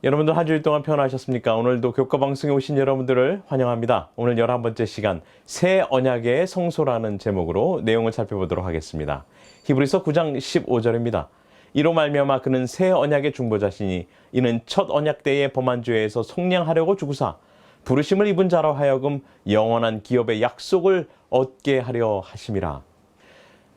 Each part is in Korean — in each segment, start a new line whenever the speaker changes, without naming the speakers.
여러분들 한 주일 동안 편안하셨습니까? 오늘도 교과 방송에 오신 여러분들을 환영합니다. 오늘 11번째 시간 새 언약의 성소라는 제목으로 내용을 살펴보도록 하겠습니다. 히브리서 9장 15절입니다. 이로 말미암아 그는 새 언약의 중보자시니 이는 첫 언약 때의 범한 죄에서 속량하려고 주구사 부르심을 입은 자로 하여금 영원한 기업의 약속을 얻게 하려 하심이라.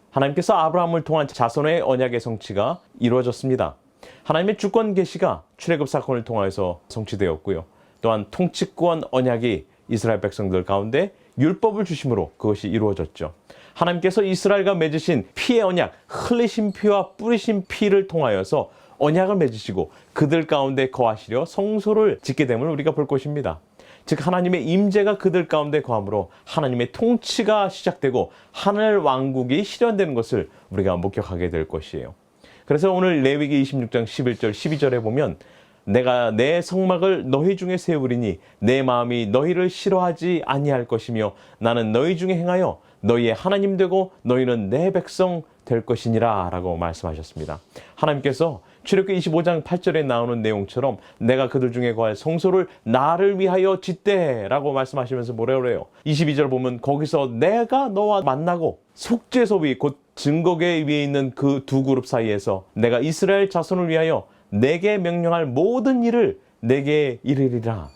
하나님께서 아브라함을 통한 자손의 언약의 성취가 이루어졌습니다. 하나님의 주권 계시가 출애굽 사건을 통하여서 성취되었고요. 또한 통치권 언약이 이스라엘 백성들 가운데 율법을 주심으로 그것이 이루어졌죠. 하나님께서 이스라엘과 맺으신 피의 언약, 흘리신 피와 뿌리신 피를 통하여서 언약을 맺으시고 그들 가운데 거하시려 성소를 짓게 됨을 우리가 볼 것입니다. 즉 하나님의 임재가 그들 가운데 거함으로 하나님의 통치가 시작되고 하늘 왕국이 실현되는 것을 우리가 목격하게 될 것이에요. 그래서 오늘 레위기 26장 11절 12절에 보면 내가 내 성막을 너희 중에 세우리니 내 마음이 너희를 싫어하지 아니할 것이며 나는 너희 중에 행하여 너희의 하나님 되고 너희는 내 백성 될 것이니라 라고 말씀하셨습니다. 하나님께서 출애굽기 25장 8절에 나오는 내용처럼 내가 그들 중에 거할 성소를 나를 위하여 짓되 라고 말씀하시면서 뭐라 그래요? 22절 보면 거기서 내가 너와 만나고 속죄소 위 곧 증거궤 위에 있는 그 두 그룹 사이에서 내가 이스라엘 자손을 위하여 내게 명령할 모든 일을 내게 이르리라.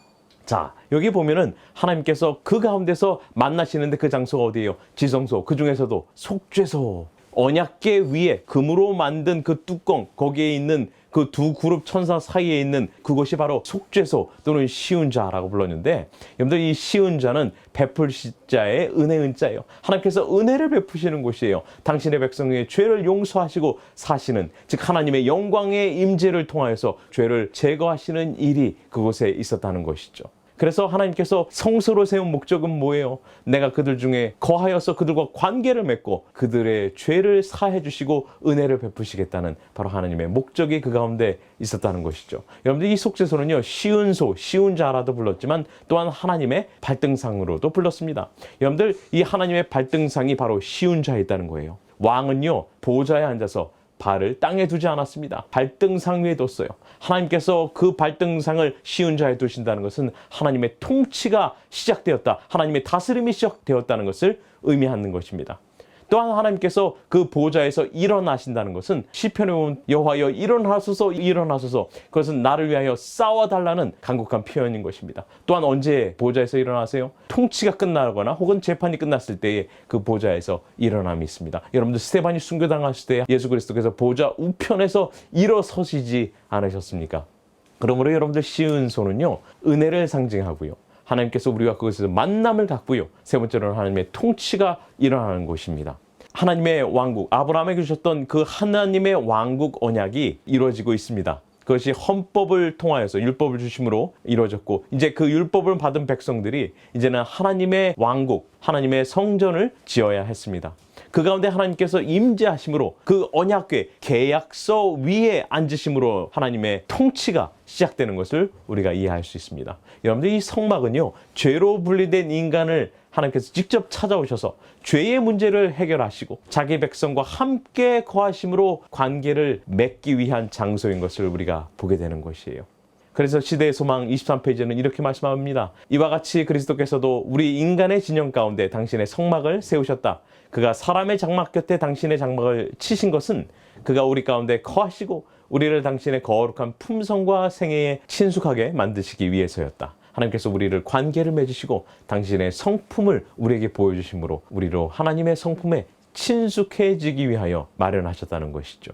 자, 여기 보면은 하나님께서 그 가운데서 만나시는데 그 장소가 어디예요? 지성소, 그 중에서도 속죄소. 언약궤 위에 금으로 만든 그 뚜껑, 거기에 있는 그 두 그룹 천사 사이에 있는 그것이 바로 속죄소 또는 시은자라고 불렀는데, 여러분들 이 시은자는 베풀시자의 은혜 은자예요. 하나님께서 은혜를 베푸시는 곳이에요. 당신의 백성의 죄를 용서하시고 사시는, 즉 하나님의 영광의 임재를 통하여서 죄를 제거하시는 일이 그곳에 있었다는 것이죠. 그래서 하나님께서 성소로 세운 목적은 뭐예요? 내가 그들 중에 거하여서 그들과 관계를 맺고 그들의 죄를 사해 주시고 은혜를 베푸시겠다는 바로 하나님의 목적이 그 가운데 있었다는 것이죠. 여러분들 이 속죄소는요, 시은소, 시은자라도 불렀지만 또한 하나님의 발등상으로도 불렀습니다. 여러분들 이 하나님의 발등상이 바로 시은자에 있다는 거예요. 왕은요, 보좌에 앉아서 발을 땅에 두지 않았습니다. 발등상 위에 뒀어요. 하나님께서 그 발등상을 시은자에 두신다는 것은 하나님의 통치가 시작되었다, 하나님의 다스림이 시작되었다는 것을 의미하는 것입니다. 또한 하나님께서 그 보좌에서 일어나신다는 것은 시편에 보면 여호와여 일어나소서 일어나소서, 그것은 나를 위하여 싸워달라는 간곡한 표현인 것입니다. 또한 언제 보좌에서 일어나세요? 통치가 끝나거나 혹은 재판이 끝났을 때에 그 보좌에서 일어남이 있습니다. 여러분들 스데반이 순교당했을 때 예수 그리스도께서 보좌 우편에서 일어서시지 않으셨습니까? 그러므로 여러분들 시은소는요, 은혜를 상징하고요, 하나님께서 우리가 그것에서 만남을 갖고요, 세 번째로는 하나님의 통치가 일어나는 곳입니다. 하나님의 왕국, 아브라함에게 주셨던 그 하나님의 왕국 언약이 이루어지고 있습니다. 그것이 헌법을 통하여서 율법을 주심으로 이루어졌고, 이제 그 율법을 받은 백성들이 이제는 하나님의 왕국, 하나님의 성전을 지어야 했습니다. 그 가운데 하나님께서 임재하심으로 그 언약궤, 계약서 위에 앉으심으로 하나님의 통치가 시작되는 것을 우리가 이해할 수 있습니다. 여러분들 이 성막은요, 죄로 분리된 인간을 하나님께서 직접 찾아오셔서 죄의 문제를 해결하시고 자기 백성과 함께 거하심으로 관계를 맺기 위한 장소인 것을 우리가 보게 되는 것이에요. 그래서 시대의 소망 23페이지는 이렇게 말씀합니다. 이와 같이 그리스도께서도 우리 인간의 진영 가운데 당신의 성막을 세우셨다. 그가 사람의 장막 곁에 당신의 장막을 치신 것은 그가 우리 가운데 거하시고 우리를 당신의 거룩한 품성과 생애에 친숙하게 만드시기 위해서였다. 하나님께서 우리를 관계를 맺으시고 당신의 성품을 우리에게 보여주심으로 우리로 하나님의 성품에 친숙해지기 위하여 마련하셨다는 것이죠.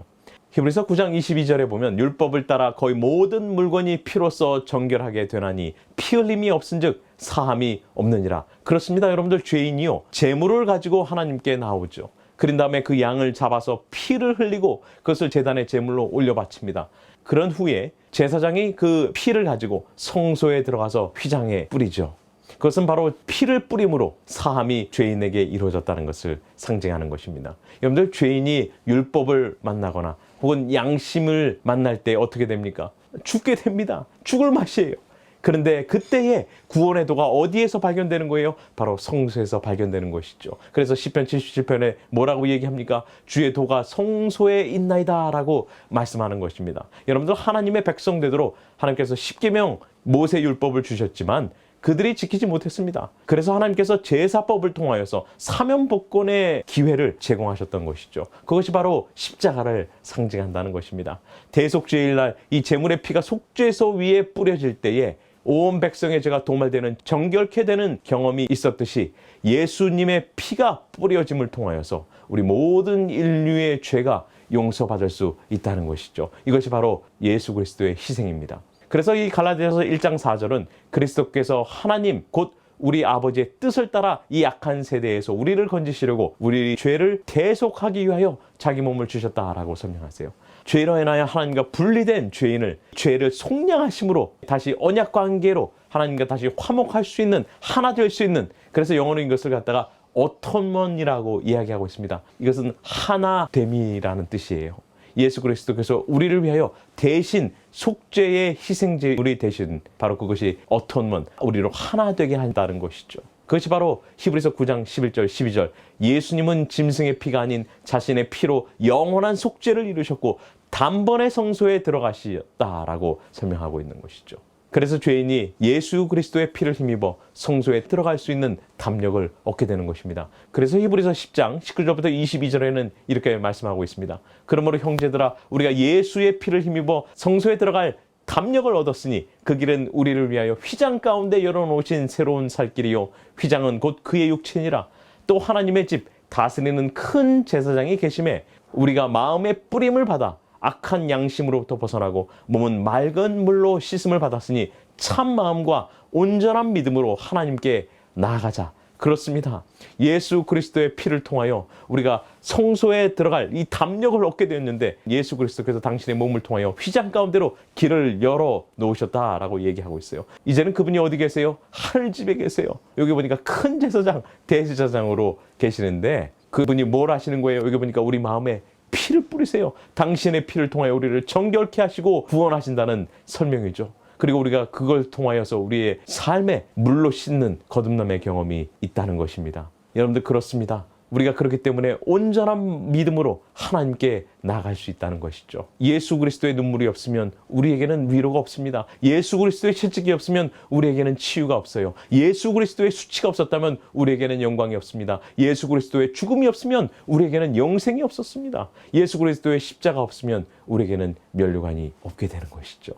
히브리서 9장 22절에 보면 율법을 따라 거의 모든 물건이 피로써 정결하게 되나니 피 흘림이 없은즉 사함이 없느니라. 그렇습니다. 여러분들, 죄인이요, 제물을 가지고 하나님께 나오죠. 그런 다음에 그 양을 잡아서 피를 흘리고 그것을 제단의 제물로 올려 바칩니다. 그런 후에 제사장이 그 피를 가지고 성소에 들어가서 휘장에 뿌리죠. 그것은 바로 피를 뿌림으로 사함이 죄인에게 이루어졌다는 것을 상징하는 것입니다. 여러분들, 죄인이 율법을 만나거나 혹은 양심을 만날 때 어떻게 됩니까? 죽게 됩니다. 죽을 맛이에요. 그런데 그때의 구원의 도가 어디에서 발견되는 거예요? 바로 성소에서 발견되는 것이죠. 그래서 시편 77편에 뭐라고 얘기합니까? 주의 도가 성소에 있나이다 라고 말씀하는 것입니다. 여러분들, 하나님의 백성 되도록 하나님께서 십계명 모세 율법을 주셨지만 그들이 지키지 못했습니다. 그래서 하나님께서 제사법을 통하여서 사면복권의 기회를 제공하셨던 것이죠. 그것이 바로 십자가를 상징한다는 것입니다. 대속죄일날 이 제물의 피가 속죄소 위에 뿌려질 때에 온 백성의 죄가 도말되는, 정결케 되는 경험이 있었듯이 예수님의 피가 뿌려짐을 통하여서 우리 모든 인류의 죄가 용서받을 수 있다는 것이죠. 이것이 바로 예수 그리스도의 희생입니다. 그래서 이 갈라디아서 1장 4절은 그리스도께서 하나님 곧 우리 아버지의 뜻을 따라 이 악한 세대에서 우리를 건지시려고 우리 죄를 대속하기 위하여 자기 몸을 주셨다라고 설명하세요. 죄로 인하여 하나님과 분리된 죄인을 죄를 속량하심으로 다시 언약 관계로 하나님과 다시 화목할 수 있는, 하나 될 수 있는, 그래서 영어로 이것을 갖다가 어톤먼이라고 이야기하고 있습니다. 이것은 하나됨이라는 뜻이에요. 예수 그리스도께서 우리를 위하여 대신 속죄의 희생제물이 되신 바로 그것이 어톤먼, 우리로 하나 되게 한다는 것이죠. 그것이 바로 히브리서 9장 11절 12절 예수님은 짐승의 피가 아닌 자신의 피로 영원한 속죄를 이루셨고 단번에 성소에 들어가셨다라고 설명하고 있는 것이죠. 그래서 죄인이 예수 그리스도의 피를 힘입어 성소에 들어갈 수 있는 담력을 얻게 되는 것입니다. 그래서 히브리서 10장 19절부터 22절에는 이렇게 말씀하고 있습니다. 그러므로 형제들아, 우리가 예수의 피를 힘입어 성소에 들어갈 담력을 얻었으니 그 길은 우리를 위하여 휘장 가운데 열어놓으신 새로운 살 길이요, 휘장은 곧 그의 육체니라. 또 하나님의 집 다스리는 큰 제사장이 계심에 우리가 마음의 뿌림을 받아 악한 양심으로부터 벗어나고 몸은 맑은 물로 씻음을 받았으니 참 마음과 온전한 믿음으로 하나님께 나아가자. 그렇습니다. 예수 그리스도의 피를 통하여 우리가 성소에 들어갈 이 담력을 얻게 되었는데 예수 그리스도께서 당신의 몸을 통하여 휘장 가운데로 길을 열어 놓으셨다라고 얘기하고 있어요. 이제는 그분이 어디 계세요? 하늘집에 계세요. 여기 보니까 큰 제사장, 대제사장으로 계시는데 그분이 뭘 하시는 거예요? 여기 보니까 우리 마음에 피를 뿌리세요. 당신의 피를 통하여 우리를 정결케 하시고 구원하신다는 설명이죠. 그리고 우리가 그걸 통하여서 우리의 삶에 물로 씻는 거듭남의 경험이 있다는 것입니다. 여러분들, 그렇습니다. 우리가 그렇기 때문에 온전한 믿음으로 하나님께 나아갈 수 있다는 것이죠. 예수 그리스도의 눈물이 없으면 우리에게는 위로가 없습니다. 예수 그리스도의 채찍이 없으면 우리에게는 치유가 없어요. 예수 그리스도의 수치가 없었다면 우리에게는 영광이 없습니다. 예수 그리스도의 죽음이 없으면 우리에게는 영생이 없었습니다. 예수 그리스도의 십자가 없으면 우리에게는 면류관이 없게 되는 것이죠.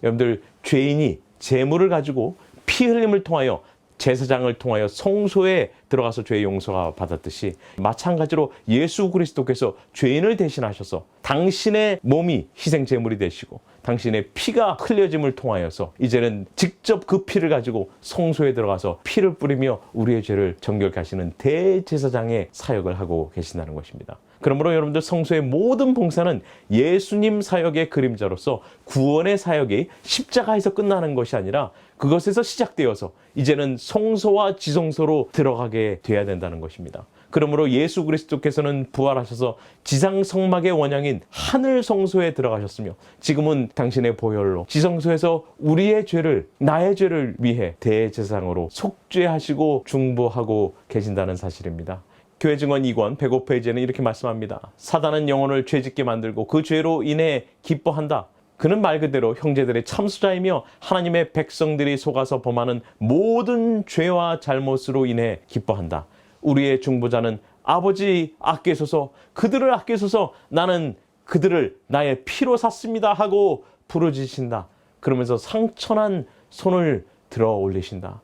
여러분들, 죄인이 제물을 가지고 피 흘림을 통하여 제사장을 통하여 성소에 들어가서 죄의 용서가 받았듯이 마찬가지로 예수 그리스도께서 죄인을 대신하셔서 당신의 몸이 희생 제물이 되시고 당신의 피가 흘려짐을 통하여서 이제는 직접 그 피를 가지고 성소에 들어가서 피를 뿌리며 우리의 죄를 정결케 하시는 대제사장의 사역을 하고 계신다는 것입니다. 그러므로 여러분들, 성소의 모든 봉사는 예수님 사역의 그림자로서 구원의 사역이 십자가에서 끝나는 것이 아니라 그것에서 시작되어서 이제는 성소와 지성소로 들어가게 돼야 된다는 것입니다. 그러므로 예수 그리스도께서는 부활하셔서 지상 성막의 원양인 하늘 성소에 들어가셨으며 지금은 당신의 보혈로 지성소에서 우리의 죄를, 나의 죄를 위해 대제사장으로 속죄하시고 중보하고 계신다는 사실입니다. 교회 증언 2권 105페이지에는 이렇게 말씀합니다. 사단은 영혼을 죄짓게 만들고 그 죄로 인해 기뻐한다. 그는 말 그대로 형제들의 참수자이며 하나님의 백성들이 속아서 범하는 모든 죄와 잘못으로 인해 기뻐한다. 우리의 중보자는 아버지 아끼소서, 그들을 아끼소서, 나는 그들을 나의 피로 샀습니다 하고 부르짖으신다. 그러면서 상처난 손을 들어 올리신다.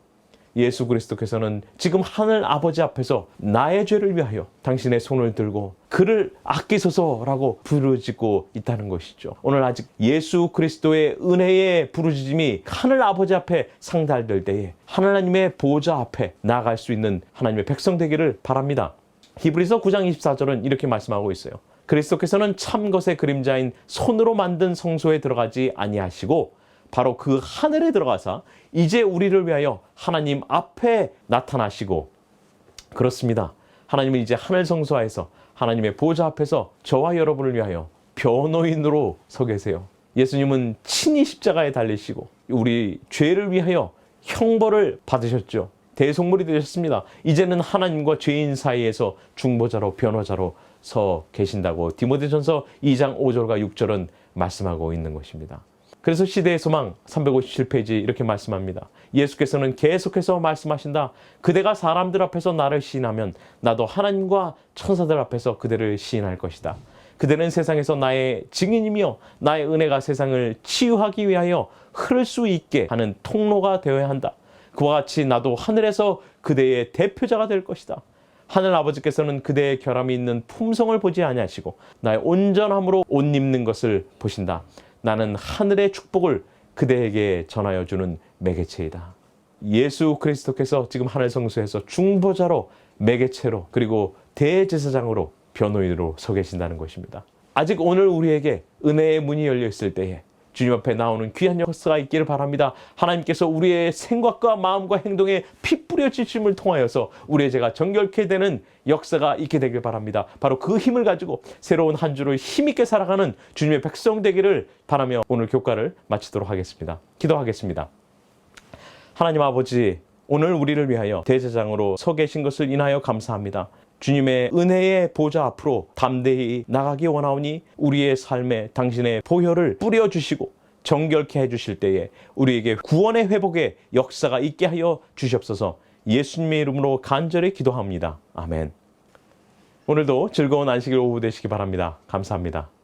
예수 그리스도께서는 지금 하늘 아버지 앞에서 나의 죄를 위하여 당신의 손을 들고 그를 아끼소서라고 부르짖고 있다는 것이죠. 오늘 아직 예수 그리스도의 은혜의 부르짖음이 하늘 아버지 앞에 상달될 때에 하나님의 보좌 앞에 나아갈 수 있는 하나님의 백성 되기를 바랍니다. 히브리서 9장 24절은 이렇게 말씀하고 있어요. 그리스도께서는 참 것의 그림자인 손으로 만든 성소에 들어가지 아니하시고 바로 그 하늘에 들어가사 이제 우리를 위하여 하나님 앞에 나타나시고, 그렇습니다. 하나님은 이제 하늘 성소에서 하나님의 보좌 앞에서 저와 여러분을 위하여 변호인으로 서 계세요. 예수님은 친히 십자가에 달리시고 우리 죄를 위하여 형벌을 받으셨죠. 대속물이 되셨습니다. 이제는 하나님과 죄인 사이에서 중보자로 변호자로 서 계신다고 디모데전서 2장 5절과 6절은 말씀하고 있는 것입니다. 그래서 시대의 소망 357페이지 이렇게 말씀합니다. 예수께서는 계속해서 말씀하신다. 그대가 사람들 앞에서 나를 시인하면 나도 하나님과 천사들 앞에서 그대를 시인할 것이다. 그대는 세상에서 나의 증인이며 나의 은혜가 세상을 치유하기 위하여 흐를 수 있게 하는 통로가 되어야 한다. 그와 같이 나도 하늘에서 그대의 대표자가 될 것이다. 하늘 아버지께서는 그대의 결함이 있는 품성을 보지 아니하시고 나의 온전함으로 옷 입는 것을 보신다. 나는 하늘의 축복을 그대에게 전하여 주는 매개체이다. 예수 그리스도께서 지금 하늘 성소에서 중보자로 매개체로 그리고 대제사장으로 변호인으로 서 계신다는 것입니다. 아직 오늘 우리에게 은혜의 문이 열려 있을 때에 주님 앞에 나오는 귀한 역사가 있기를 바랍니다. 하나님께서 우리의 생각과 마음과 행동에 피 뿌려지심을 통하여서 우리의 죄가 정결케 되는 역사가 있게 되길 바랍니다. 바로 그 힘을 가지고 새로운 한 주를 힘있게 살아가는 주님의 백성 되기를 바라며 오늘 교과를 마치도록 하겠습니다. 기도하겠습니다. 하나님 아버지, 오늘 우리를 위하여 대제사장으로 서 계신 것을 인하여 감사합니다. 주님의 은혜의 보좌 앞으로 담대히 나가기 원하오니 우리의 삶에 당신의 보혈을 뿌려주시고 정결케 해주실 때에 우리에게 구원의 회복의 역사가 있게 하여 주시옵소서. 예수님의 이름으로 간절히 기도합니다. 아멘. 오늘도 즐거운 안식일 오후 되시기 바랍니다. 감사합니다.